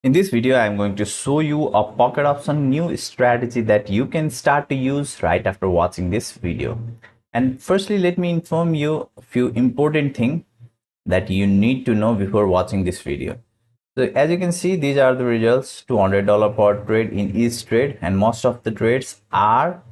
In this video, I'm going to show you a pocket option new strategy that you can start to use right after watching this video. And firstly, let me inform you a few important things that you need to know before watching this video. So as you can see, these are the results, $200 per trade in each trade, and most of the trades are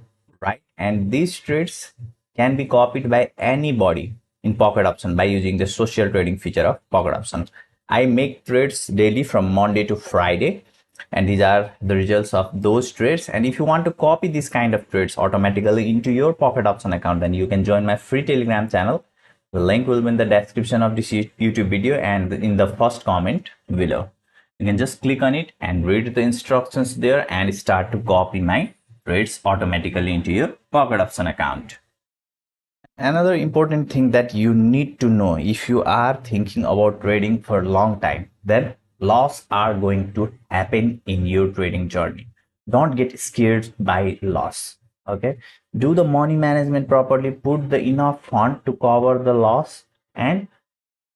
right. And these trades can be copied by anybody in pocket option by using the social trading feature of pocket option. I make trades daily from Monday to Friday, and these are the results of those trades. And if you want to copy this kind of trades automatically into your pocket option account, then you can join my free Telegram channel. The link will be in the description of this YouTube video and in the first comment below. You can just click on it and read the instructions there and start to copy my trades automatically into your pocket option account. Another important thing that you need to know if you are thinking about trading for a long time, then loss are going to happen in your trading journey. Don't get scared by loss. Okay, do the money management properly, put the enough fund to cover the loss, and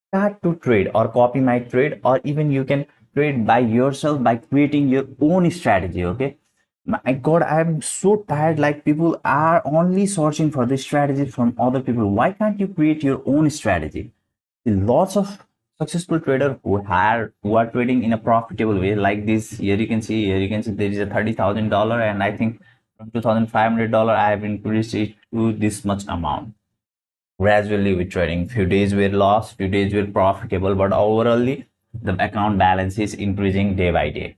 start to trade or copy my trade, or even you can trade by yourself by creating your own strategy. Okay, my god, I'm so tired, like people are only searching for this strategy from other people. Why can't you create your own strategy? Lots of successful traders who are trading in a profitable way, like this. Here you can see there is a $30,000, and I think from $2,500 I have increased it to this much amount gradually with trading. Few days were lost, few days were profitable, but overall the account balance is increasing day by day.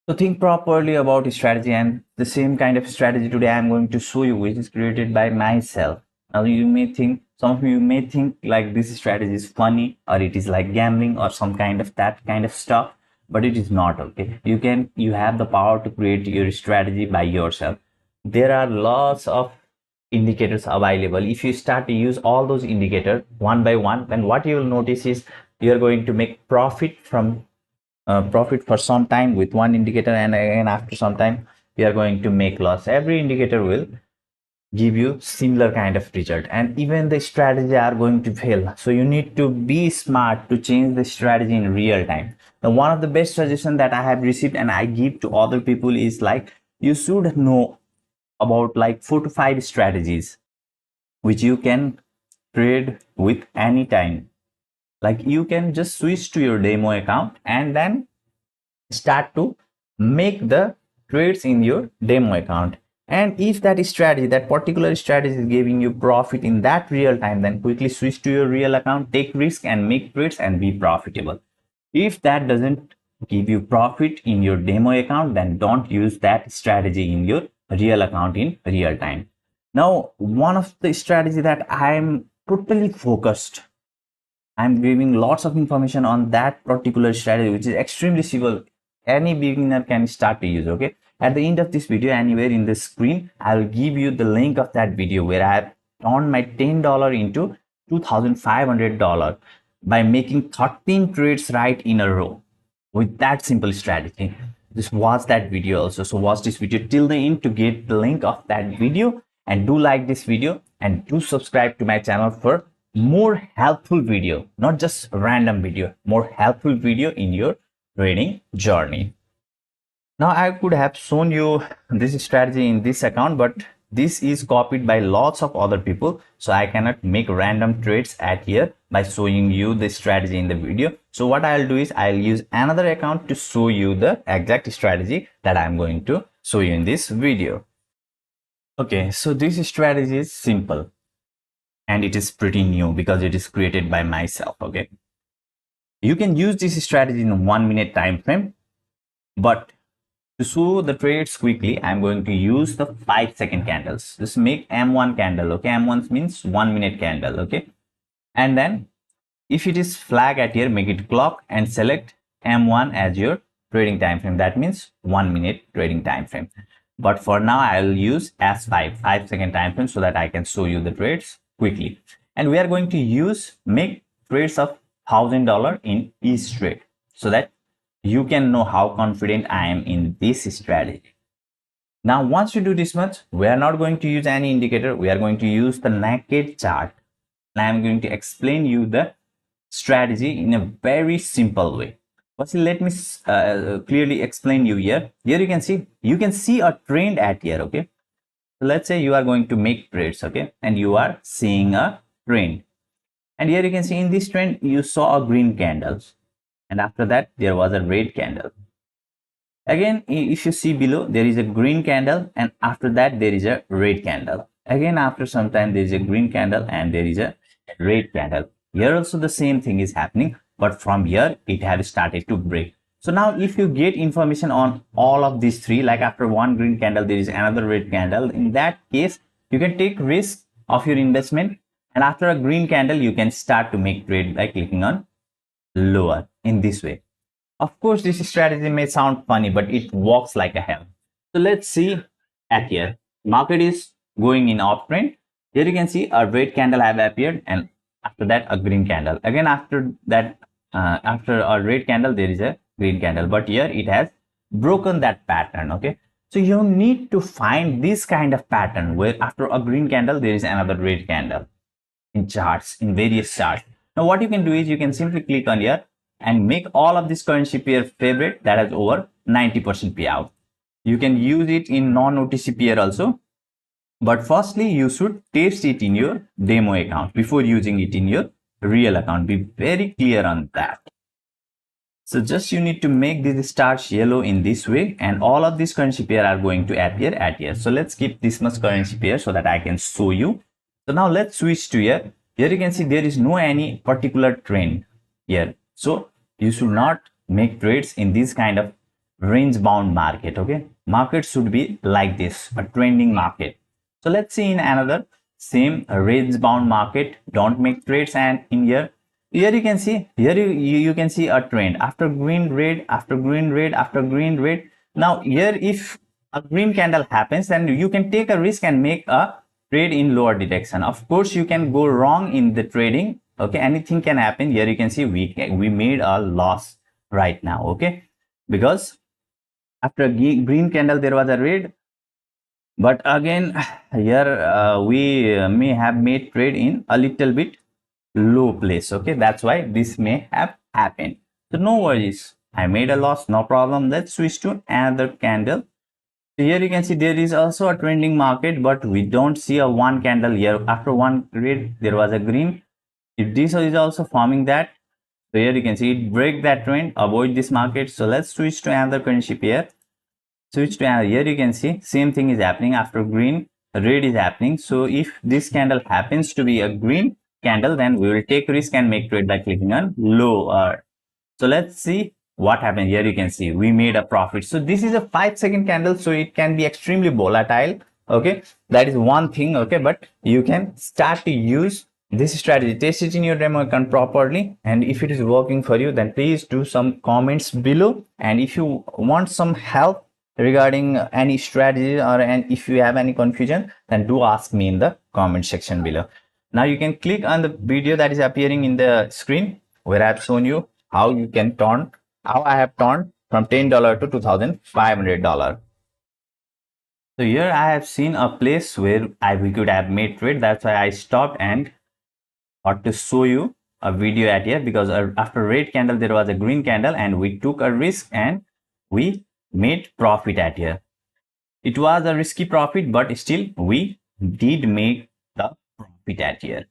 So think properly about strategy, and the same kind of strategy today I'm going to show you, which is created by myself. Now some of you may think like this strategy is funny, or it is like gambling or some kind of that kind of stuff, but it is not. Okay, you have the power to create your strategy by yourself. There are lots of indicators available. If you start to use all those indicators one by one, then what you will notice is you are going to make profit for some time with one indicator, and again after some time we are going to make loss. Every indicator will give you similar kind of result, and even the strategy are going to fail. So you need to be smart to change the strategy in real time. Now, one of the best suggestions that I have received and I give to other people is like, you should know about like 4 to 5 strategies which you can trade with any time. Like you can just switch to your demo account and then start to make the trades in your demo account. And if that particular strategy is giving you profit in that real time, then quickly switch to your real account, take risk and make trades and be profitable. If that doesn't give you profit in your demo account, then don't use that strategy in your real account in real time. Now, one of the strategy that I'm totally focused, I'm giving lots of information on that particular strategy, which is extremely simple. Any beginner can start to use. Okay, at the end of this video, anywhere in the screen, I'll give you the link of that video where I have turned my $10 into $2,500 by making 13 trades right in a row with that simple strategy. Just watch that video also. So watch this video till the end to get the link of that video, and do like this video and do subscribe to my channel for more helpful video, not just random video, more helpful video in your trading journey. Now I could have shown you this strategy in this account, but this is copied by lots of other people, so I cannot make random trades at here by showing you the strategy in the video. So what I'll do is I'll use another account to show you the exact strategy that I'm going to show you in this video. Okay, so this strategy is simple and it is pretty new because it is created by myself. Okay, you can use this strategy in 1 minute time frame, but to show the trades quickly, I'm going to use the 5-second candles. Just make M1 candle. Okay, M1 means 1 minute candle. Okay, and then if it is flag at here, make it clock and select M1 as your trading time frame. That means 1 minute trading time frame. But for now, I'll use S5 5-second time frame so that I can show you the trades quickly. And we are going to make trades of $1,000 in each trade so that you can know how confident I am in this strategy. Now, once you do this much, we are not going to use any indicator. We are going to use the naked chart. And I'm going to explain you the strategy in a very simple way. Firstly, let me clearly explain you here. Here you can see a trend at here. Okay, so let's say you are going to make trades. Okay, and you are seeing a trend, and here you can see in this trend you saw a green candles, and after that there was a red candle. Again, if you see below, there is a green candle, and after that there is a red candle. Again, after some time there is a green candle and there is a red candle. Here also the same thing is happening, but from here it has started to break. So now if you get information on all of these three, like after one green candle there is another red candle, in that case you can take risk of your investment, and after a green candle you can start to make trade by clicking on lower in this way. Of course, this strategy may sound funny, but it works like a hell. So let's see at here. Market is going in uptrend. Here you can see a red candle have appeared, and after that a green candle. Again, after that, after a red candle, there is a green candle. But here it has broken that pattern. Okay, so you need to find this kind of pattern where after a green candle there is another red candle in charts, in various charts. Now what you can do is you can simply click on here and make all of this currency pair favorite that has over 90% payout. You can use it in non-OTC pair also, but firstly you should test it in your demo account before using it in your real account. Be very clear on that. So just you need to make this stars yellow in this way, and all of these currency pair are going to appear at here. So let's keep this much currency pair so that I can show you. So now let's switch to here. Here you can see there is no any particular trend here. So you should not make trades in this kind of range bound market. Okay, market should be like this, a trending market. So let's see in another same range bound market. Don't make trades, and in here you can see here you can see a trend after green red, after green red, after green red. Now here if a green candle happens, then you can take a risk and make a trade in lower direction. Of course you can go wrong in the trading. Okay, anything can happen. Here you can see we made a loss right now. Okay, because after a green candle there was a red, but again here we may have made trade in a little bit low place. Okay, that's why this may have happened. So no worries, I made a loss, no problem. Let's switch to another candle. So here you can see there is also a trending market, but we don't see a one candle here. After one red there was a green. If this is also forming that, so here you can see it break that trend, avoid this market. So let's switch to another currency pair. Switch to another. Here you can see same thing is happening. After green, red is happening. So if this candle happens to be a green candle, then we will take risk and make trade by clicking on lower. So let's see what happened. Here you can see we made a profit. So this is a 5-second candle, so it can be extremely volatile. Okay, that is one thing. Okay, but you can start to use this strategy. Test it in your demo account properly, and if it is working for you, then please do some comments below. And if you want some help regarding any strategy, or and if you have any confusion, then do ask me in the comment section below. Now you can click on the video that is appearing in the screen where I have shown you how you can turn, how I have turned from $10 to $2,500. So here I have seen a place where we could have made trade. That's why I stopped and thought to show you a video at here, because after red candle there was a green candle and we took a risk and we made profit at here. It was a risky profit, but still we did make the profit at here.